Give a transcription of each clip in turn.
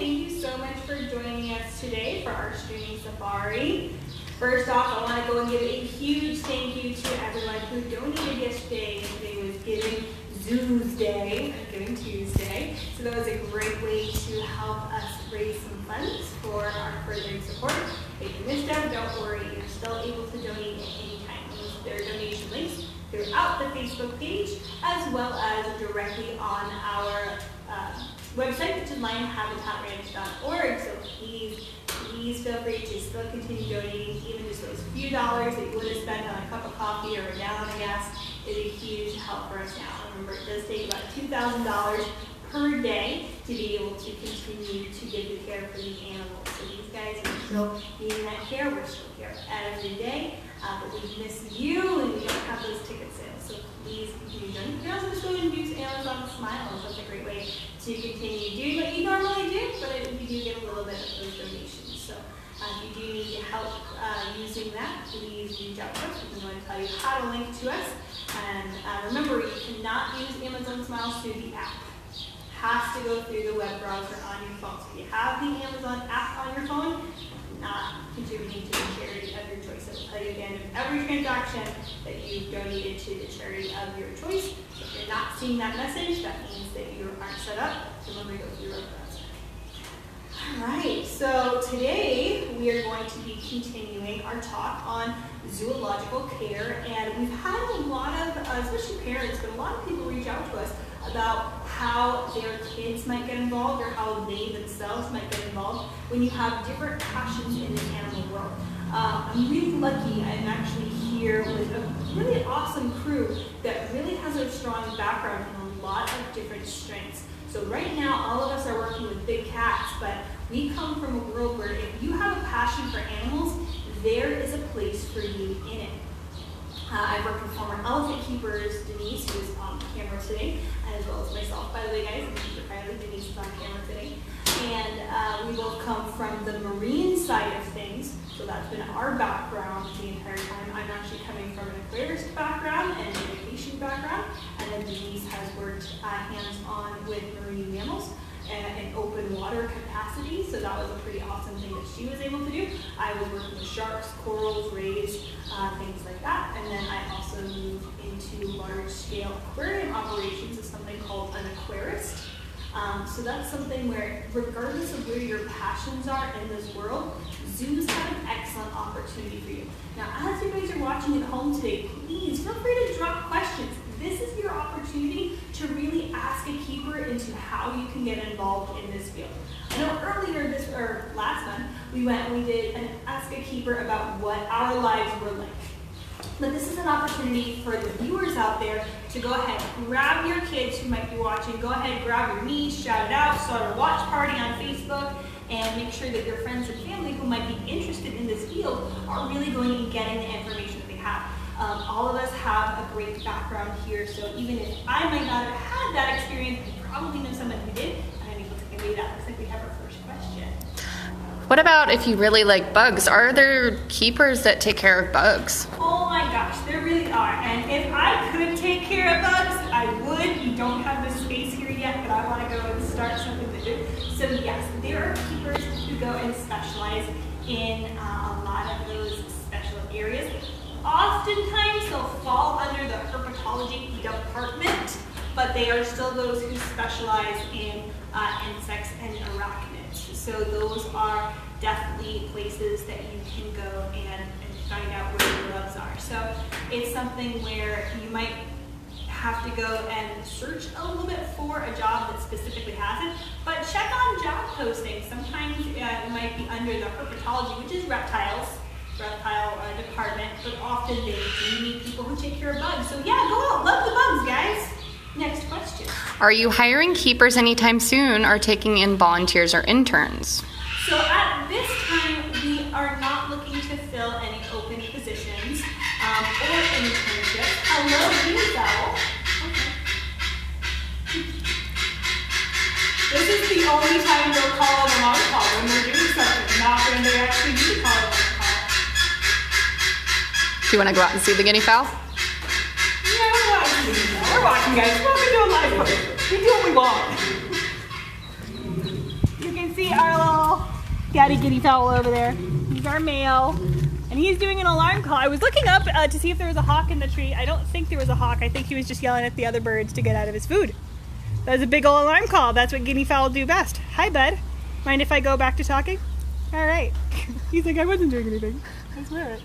thank you so much for joining us today for our streaming safari. First off, I want to go and give a huge thank you to everyone who donated yesterday. Today was Giving Tuesday, Giving Tuesday. So that was a great way to help us raise some funds for our furthering support. If you missed out, don't worry, you're still able to donate at any time. There are donation links throughout the Facebook page, as well as directly on our website, which is lionhabitatranch.org. So please feel free to still continue donating. Even just those few dollars that you would have spent on a cup of coffee or a gallon of gas is a huge help for us now. Remember, it does take about $2,000 per day to be able to continue to give the care for these animals. So these guys are still needing that care. We're still here every day, but we miss you and we don't have those ticket sales. So please continue doing. You can also just go and use Amazon Smiles. That's a great way to continue doing what you normally do, but you do get a little bit of those donations. So if you do need help using that, please reach out to us. We're going to tell you how to link to us. And remember, you cannot use Amazon Smiles through the app. Has to go through the web browser on your phone. So if you have the Amazon app on your phone, not contributing to the charity of your choice. It will tell you at the end of every transaction that you've donated to the charity of your choice. So if you're not seeing that message, that means that you aren't set up. So remember to go through the web browser. All right, so today we are going to be continuing our talk on zoological care, and we've had a lot of, especially parents, but a lot of people reach out to us about how their kids might get involved or how they themselves might get involved when you have different passions in the animal world. I'm really lucky. I'm actually here with a really awesome crew that really has a strong background in a lot of different strengths. So right now, all of us are working with big cats, but we come from a world where if you have a passion for animals, there is a place for you in it. I've worked with former elephant keepers, Denise, who is on camera today, as well as myself, by the way, guys. Denise is on camera today. And we both come from the marine side of things, so that's been our background the entire time. I'm actually coming from an aquarist background and an education background, and then Denise has worked hands-on with marine mammals in open water capacity, so that was a pretty awesome thing that she was able to do. I was working with sharks, corals, rays, things like that, and then I also moved into large-scale aquarium operations as something called an aquarist. So that's something where, regardless of where your passions are in this world, zoos have an excellent opportunity for you. Now, as you guys are watching at home today, please feel free to drop questions. This is your opportunity to really ask a keeper into how you can get involved in this field. I know earlier last month, we did an Ask a Keeper about what our lives were like. But this is an opportunity for the viewers out there to go ahead, grab your kids who might be watching, go ahead, grab your niece, shout it out, start a watch party on Facebook, and make sure that your friends and family who might be interested in this field are really going and getting the information that they have. All of us have a great background here, so even if I might not have had that experience, I probably know someone who did, and I'm able to convey that. Looks like we have our first question. What about if you really like bugs? Are there keepers that take care of bugs? Oh my gosh, there really are. And if I could take care of bugs, I would. You don't have the space here yet, but I want to go and start something to do. So yes, there are keepers who go and specialize in a lot of those special areas. Oftentimes they'll fall under the herpetology department, but they are still those who specialize in insects and arachnids. So those are definitely places that you can go and find out where your loves are. So it's something where you might have to go and search a little bit for a job that specifically has it, but check on job postings. Sometimes it might be under the herpetology, which is reptile department, but often they do need people who take care of bugs. So yeah, go out, love the bugs, guys. Next question. Are you hiring keepers anytime soon or taking in volunteers or interns? So at this time, we are not looking to fill any open positions or internships. Hello, Giselle. Okay. This is the only time they'll call an alarm call when they're doing something, not when they actually do call an alarm call. Do you want to go out and see the guinea fowl? Yeah, we're watching, guys. We're going to do a live post. We do what we want. You can see see our little daddy guinea fowl over there. He's our male, and he's doing an alarm call. I was looking up to see if there was a hawk in the tree. I don't think there was a hawk. I think he was just yelling at the other birds to get out of his food. That was a big old alarm call. That's what guinea fowl do best. Hi, bud. Mind if I go back to talking? All right. He's like, I wasn't doing anything. I swear it.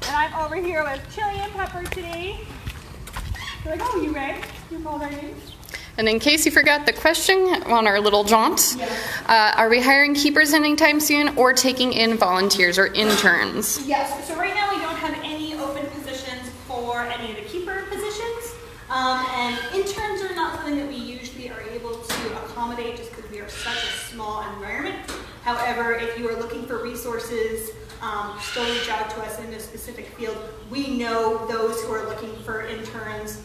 And I'm over here with Chili and Pepper today. They're like, oh, you ready? You called our names? And in case you forgot the question on our little jaunt, are we hiring keepers anytime soon or taking in volunteers or interns? Yes, so right now we don't have any open positions for any of the keeper positions. And interns are not something that we usually are able to accommodate just because we are such a small environment. However, if you are looking for resources, still reach out to us in a specific field. We know those who are looking for interns.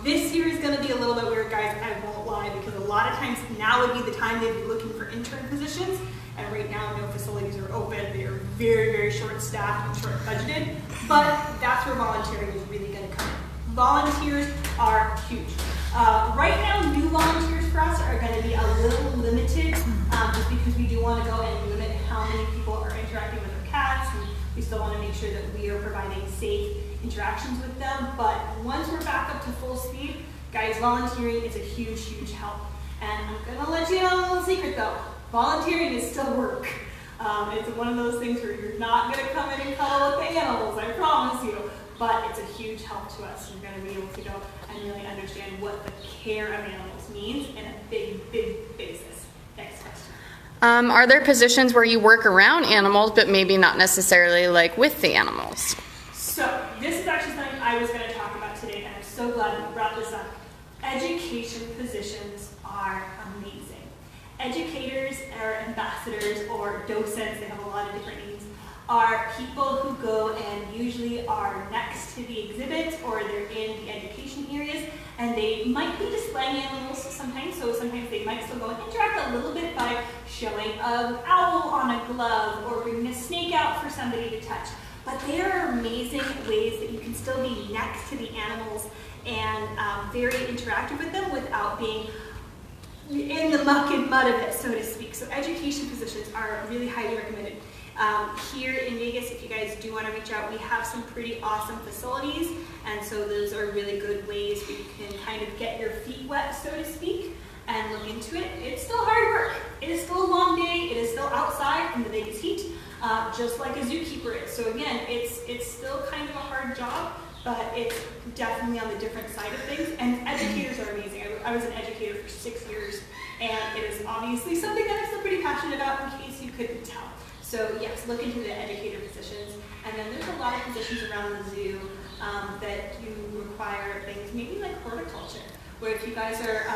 This year is going to be a little bit weird, guys, I won't lie, because a lot of times now would be the time they'd be looking for intern positions, and right now no facilities are open. They are very, very short-staffed and short-budgeted, but that's where volunteering is really going to come in. Volunteers are huge. Right now, new volunteers for us are going to be a little limited, just because we do want to go and limit how many people are interacting with our cats, and we still want to make sure that we are providing safe interactions with them. But once we're back up to full speed, guys, volunteering is a huge, huge help. And I'm gonna let you know a little secret though. Volunteering is still work. It's one of those things where you're not gonna come in and cuddle with the animals, I promise you. But it's a huge help to us. You're gonna be able to go and really understand what the care of animals means in a big, big basis. Next question. Are there positions where you work around animals, but maybe not necessarily like with the animals? So this is actually something I was going to talk about today, and I'm so glad you brought this up. Education positions are amazing. Educators or ambassadors or docents, they have a lot of different names, are people who go and usually are next to the exhibits or they're in the education areas, and they might be displaying animals sometimes, so sometimes they might still go and interact a little bit by showing an owl on a glove or bringing a snake out for somebody to touch. But there are amazing ways that you can still be next to the animals and very interactive with them without being in the muck and mud of it, so to speak. So education positions are really highly recommended. Here in Vegas, if you guys do want to reach out, we have some pretty awesome facilities, and so those are really good ways where you can kind of get your feet wet, so to speak, and look into it. It's still hard work. It is still a long day. It is still outside in the Vegas heat. Just like a zookeeper is. So again, it's still kind of a hard job, but it's definitely on the different side of things. And educators are amazing. I was an educator for 6 years, and it is obviously something that I'm still pretty passionate about, in case you couldn't tell. So yes, look into the educator positions. And then there's a lot of positions around the zoo that do require things, maybe like horticulture, where if you guys are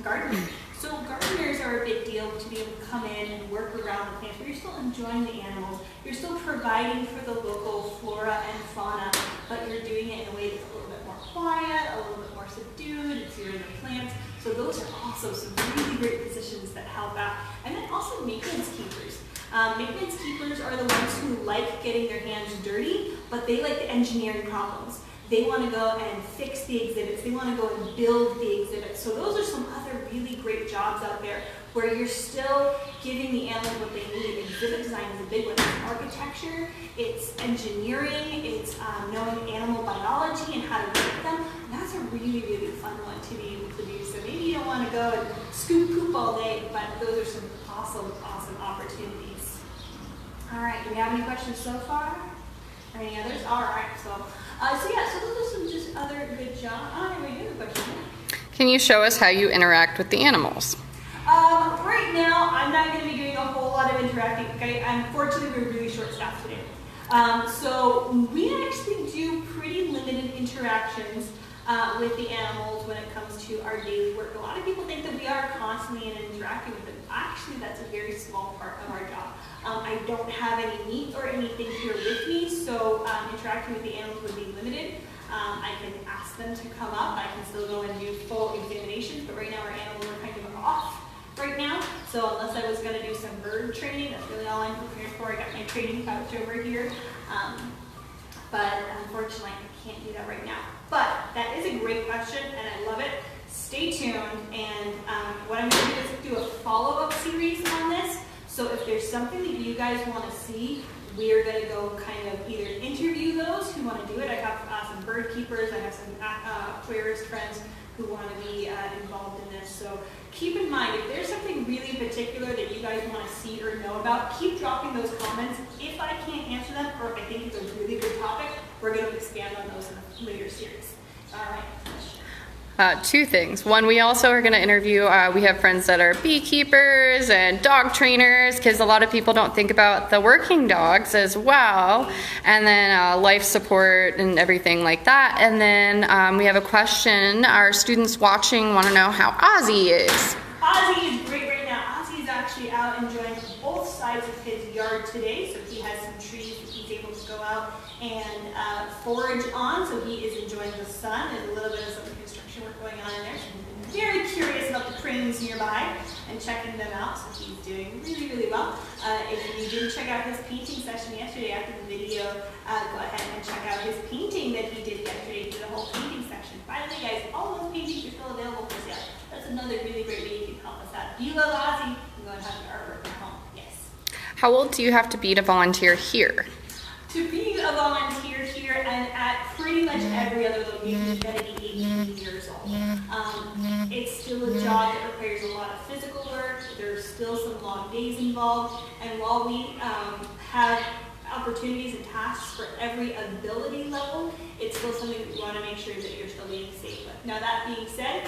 gardening. So gardeners are a big deal to be able to come in and work around the plants, but you're still enjoying the animals. You're still providing for the local flora and fauna, but you're doing it in a way that's a little bit more quiet, a little bit more subdued. It's you're in the plants. So those are also some really great positions that help out. And then also maintenance keepers. Maintenance keepers are the ones who like getting their hands dirty, but they like the engineering problems. They want to go and fix the exhibits. They want to go and build the exhibits. So those are some other really great jobs out there where you're still giving the animals what they need. Exhibit design is a big one. It's architecture, it's engineering, it's knowing animal biology and how to work them. And that's a really, really fun one to be able to do. So maybe you don't want to go and scoop poop all day, but those are some awesome, awesome opportunities. All right, do we have any questions so far? Or any others? All right, so those are some just other good jobs. Anyway, you have a question. Can you show us how you interact with the animals? Right now, I'm not going to be doing a whole lot of interacting. Okay? Unfortunately, we're really short-staffed today. So we actually do pretty limited interactions with the animals when it comes to our daily work. A lot of people think that we are constantly interacting with them. Actually, that's a very small part of our job. I don't have any meat or anything here with me, so interacting with the animals would be limited. I can ask them to come up. I can still go and do full examinations, but right now our animals are kind of off right now. So unless I was going to do some bird training, that's really all I'm prepared for. I got my training couch over here. But unfortunately, I can't do that right now. But that is a great question, and I love it. Stay tuned, and what I'm going to do is do a follow-up series there's something that you guys want to see, we're going to go kind of either interview those who want to do it. I have some bird keepers, I have some aquarist friends who want to be involved in this. So keep in mind, if there's something really particular that you guys want to see or know about, keep dropping those comments. If I can't answer them, or if I think it's a really good topic, we're going to expand on those in a later series. All right. Two things. One, we also are going to interview, we have friends that are beekeepers and dog trainers, because a lot of people don't think about the working dogs as well, and then life support and everything like that. And then we have a question. Our students watching want to know how Ozzy is. Ozzy is great right now. Ozzy is actually out enjoying both sides of his yard today, so he has some trees that he's able to go out and forage on, so he is enjoying the sun. There's a little bit of some construction work going on in there, so he's been very curious about the cranes nearby and checking them out, so he's doing really, really well. If you didn't check out his painting session yesterday after the video, go ahead and check out his painting that he did yesterday. He did a whole painting section. By the way, guys, all those paintings are still available for sale. That's another really great way you can help us out. If you love Ozzy, you can go and have your artwork at home. Yes. How old do you have to be to volunteer here? To be a volunteer here and at pretty much every other location, you've got to be 18 years old. It's still a job that requires a lot of physical work. There's still some long days involved. And while we have opportunities and tasks for every ability level, it's still something that we want to make sure that you're still being safe with. Now that being said,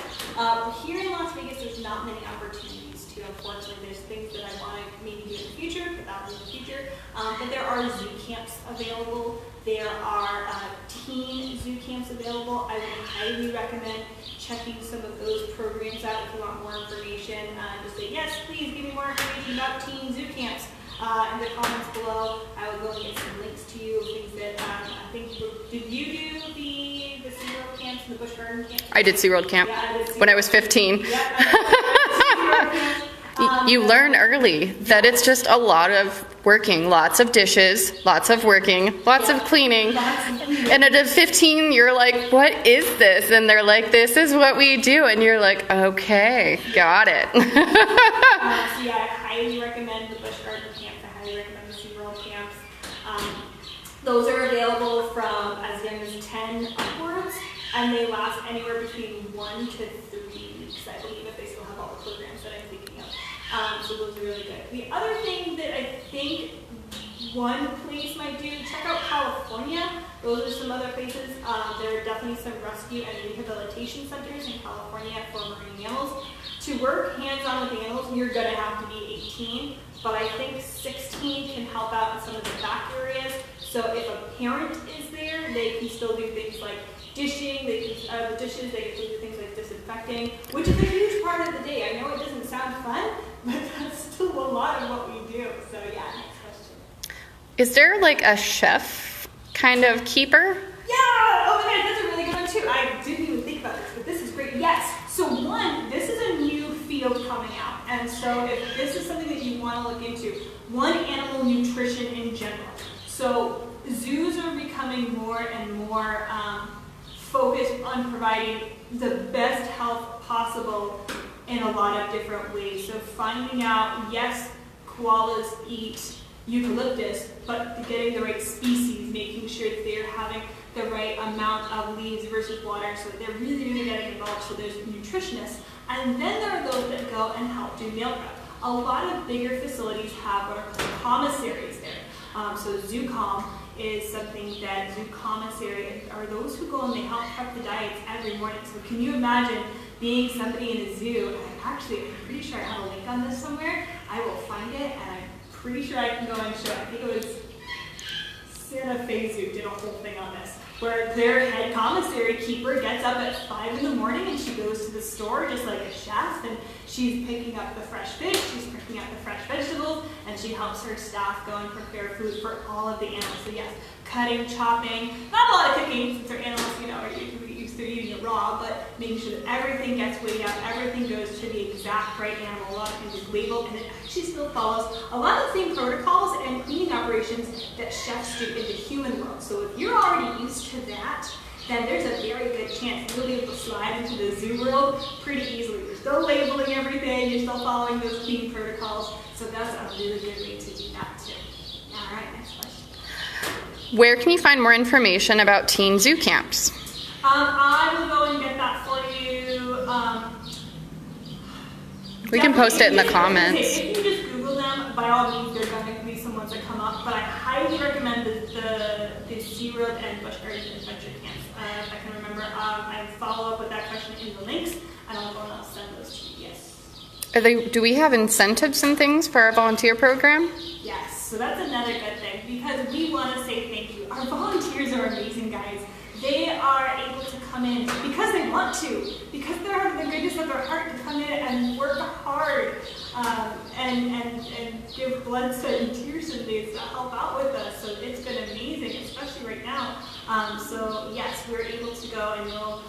here in Las Vegas, there's not many opportunities to, unfortunately. There's things that I want to maybe do in the future, but that will be in the future. But there are zoo camps available. There are teen zoo camps available. I would highly recommend checking some of those programs out if you want more information. Just say, yes, please give me more information about teen zoo camps. In the comments below, I will go and get some links to you, things that I think, did you do the SeaWorld camps and the Busch Garden camps? I did SeaWorld camp when I was 15. You learn early that it's just a lot of working, lots of dishes, lots of working, lots of cleaning. And at 15, you're like, what is this? And they're like, this is what we do. And you're like, okay, got it. So yeah, I highly recommend the Busch Garden camps. I highly recommend the SeaWorld camps. Those are available from as young as 10 upwards, and they last anywhere between 1 to 3 weeks, I believe, if they still have all the programs that I'm thinking of. So those are really good. The other thing that I think one place might do, check out California. Those are some other places. There are definitely some rescue and rehabilitation centers in California for marine mammals. To work hands-on with animals, you're going to have to be 18, but I think 16 can help out in some of the back areas. So if a parent is there, they can still do things like dishing, they can the dishes, they can do things like disinfecting, which is a huge part of the day. I know it doesn't sound fun, but that's still a lot of what we do. So yeah, next question. Is there like a chef kind of keeper? Yeah! Oh my God, that's a really good one too. I didn't even think about this, but this is great. Yes. So one, this is a new field coming out. And so if this is something that you want to look into, one, animal nutrition in general. So zoos are becoming more and more focused on providing the best health possible in a lot of different ways. So finding out, yes, koalas eat eucalyptus, but getting the right species, making sure that they're having the right amount of leaves versus water, so that they're really, really getting involved. So there's nutritionists. And then there are those that go and help do meal prep. A lot of bigger facilities have what are called commissaries there. So ZooCom is something that zoo commissary are those who go and they help prep the diets every morning. So can you imagine being somebody in a zoo? And I'm pretty sure I have a link on this somewhere. I will find it, and I'm pretty sure I can go and show it. I think it was Santa Fe Zoo did a whole thing on this, where their head commissary keeper gets up at 5 in the morning and she goes to the store just like a chef, and she's picking up the fresh fish, she's picking up the fresh vegetables, and she helps her staff go and prepare food for all of the animals. So yes, cutting, chopping, not a lot of cooking since our animals, are used to eating it raw, but making sure that everything gets weighed out, everything goes to the exact right animal. A lot of things is labeled, and it actually still follows a lot of the same protocols and cleaning operations that chefs do in the human world. So if you're already used to that, then there's a very good chance you'll be able to slide into the zoo world pretty easily. You're still labeling everything, you're still following those clean protocols, so that's a really good way to do that too. All right, next question. Where can you find more information about teen zoo camps? I will go and get that for you. We can post it in the comments. If you just Google them, by all means, they're going to be some ones that come up. But I highly recommend the SeaWorld and Busch Gardens Adventure Camps. If I can remember, I follow up with that question in the links, and I'll send those to you. Yes. Do we have incentives and things for our volunteer program? Yes. So that's another good thing because we want to say thank you. Our volunteers are amazing, guys. They are able to come in because they want to, because they have the goodness of their heart to come in and work hard and give blood, sweat, and tears some days to help out with us. So it's been amazing, especially right now. So yes, we're able to go and we'll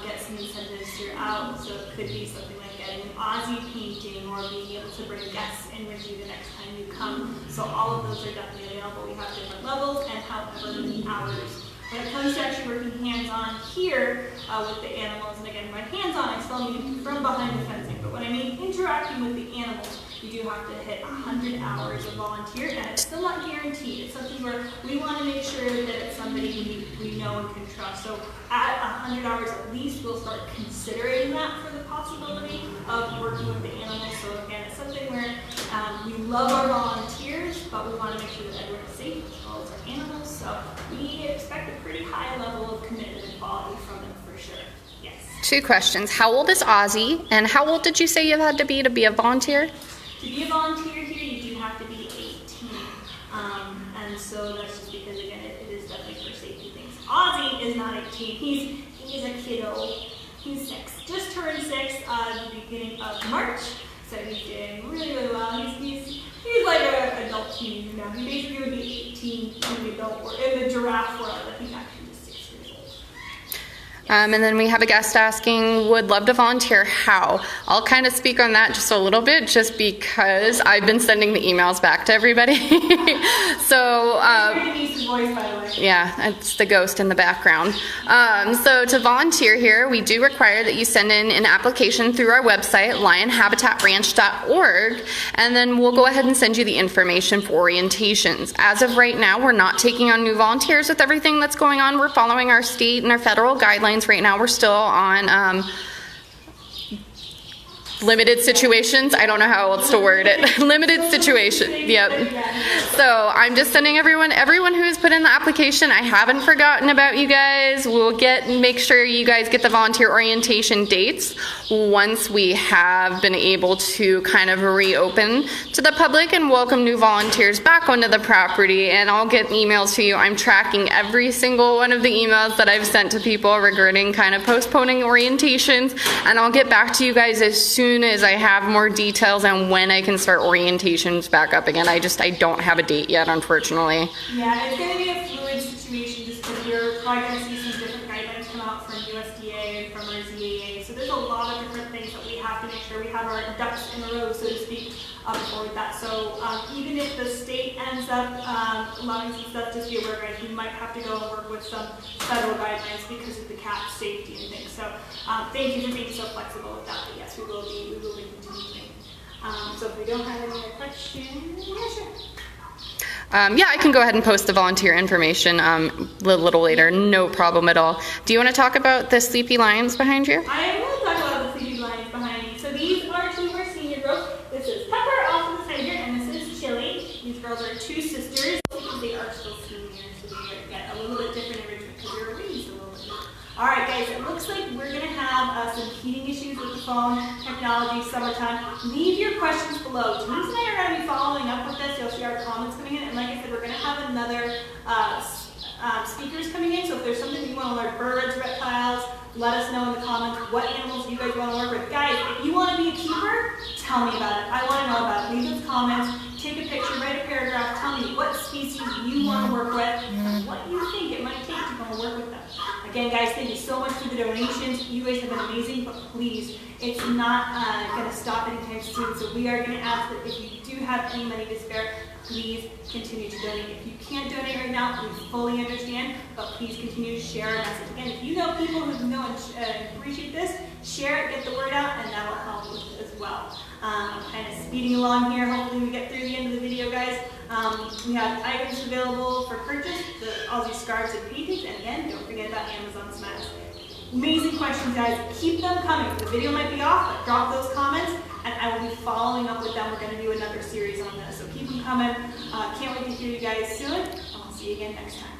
get some incentives throughout. So it could be something like getting an Aussie painting or being able to bring guests in with you the next time you come. So all of those are definitely available. We have different levels and however many hours. When it comes to actually working hands-on here with the animals, and again, by hands-on, I still mean from behind the fencing, but when I mean interacting with the animals, you do have to hit 100 hours of volunteer, and it's still not guaranteed. It's something where we want to make sure that it's somebody we know and can trust. So at 100 hours at least, we'll start considering that for the possibility of working with the animals. So again, it's something where we love our volunteers, but we want to make sure that everyone is safe as well as our animals. So we expect a pretty high level of commitment and quality from them for sure. Yes. 2 questions. How old is Ozzy, and how old did you say you had to be a volunteer? To be a volunteer here, you do have to be 18. And so that's just because, again, it is definitely for safety things. Ozzy is not 18. He's a kiddo. He's 6. Just turned 6 at the beginning of March. So he's doing really, really well. He's like an adult teenager now. He basically would be 18 in the adult world, in the giraffe world. I think actually he's 6 years old. And then we have a guest asking, would love to volunteer, how? I'll kind of speak on that just a little bit, just because I've been sending the emails back to everybody. So, voice, by the way. Yeah, it's the ghost in the background. So to volunteer here, we do require that you send in an application through our website, lionhabitatraNch.org, and then we'll go ahead and send you the information for orientations. As of right now, we're not taking on new volunteers with everything that's going on. We're following our state and our federal guidelines. Right now we're still on limited situations. I don't know how else to word it. Limited situation. Yep. So I'm just sending everyone who's put in the application. I haven't forgotten about you guys. We'll make sure you guys get the volunteer orientation dates once we have been able to kind of reopen to the public and welcome new volunteers back onto the property. And I'll get emails to you. I'm tracking every single one of the emails that I've sent to people regarding kind of postponing orientations, and I'll get back to you guys as soon as I have more details on when I can start orientations back up again. I don't have a date yet, unfortunately. Yeah, it's going to be a fluid situation just because we're probably going to see some different guidelines come out from USDA and from our ZAA. So there's a lot of different things that we have to make sure we have our ducks in a row, so to speak, for that. So even if the state ends up allowing some stuff, just be aware, guys, we might have to go and work with some federal guidelines because of the cat safety and things. So thank you for being so flexible with that. But yes, we will be continuing. So if we don't have any other questions, yeah, sure. Yeah, I can go ahead and post the volunteer information a little later. No problem at all. Do you want to talk about the sleepy lions behind you? I will talk about the sleepy lions behind me. So these are 2 of our senior girls. This is Pepper off to the side here, and this is Chili. These girls are 2 sisters. They are still seniors, so they get a little bit different enrichment because they're raised a little bit. All right, guys, it looks like we're going to have some heating issues with the phone technology, summertime. Leave your questions below. Denise and I are going to be following up with this. You'll see our comments coming in. And like I said, we're going to have another speakers coming in. So if there's something you want to learn, birds, reptiles, let us know in the comments what animals you guys want to work with. Guys, if you want to be a keeper, tell me about it. I want to know about it. Leave those comments. Take a picture, write a paragraph. Tell me what species you want to work with and what you think it might take to go and work with them. Again, guys, thank you so much for the donations. You guys have been amazing, but please, it's not going to stop anytime soon. So we are going to ask that if you do have any money to spare, please continue to donate. If you can't donate right now, we fully understand, but please continue to share our message. Again, if you know people who know and appreciate this, share it, get the word out, and that will help with it as well. I'm kind of speeding along here. Hopefully we get through the end of the video, guys. We have items available for purchase, the Aussie scarves and paintings, and again, don't forget about Amazon Smiles. Amazing questions, guys. Keep them coming. The video might be off, but drop those comments, and I will be following up with them. We're going to do another series on this, so keep them coming. Can't wait to hear you guys soon, and I'll see you again next time.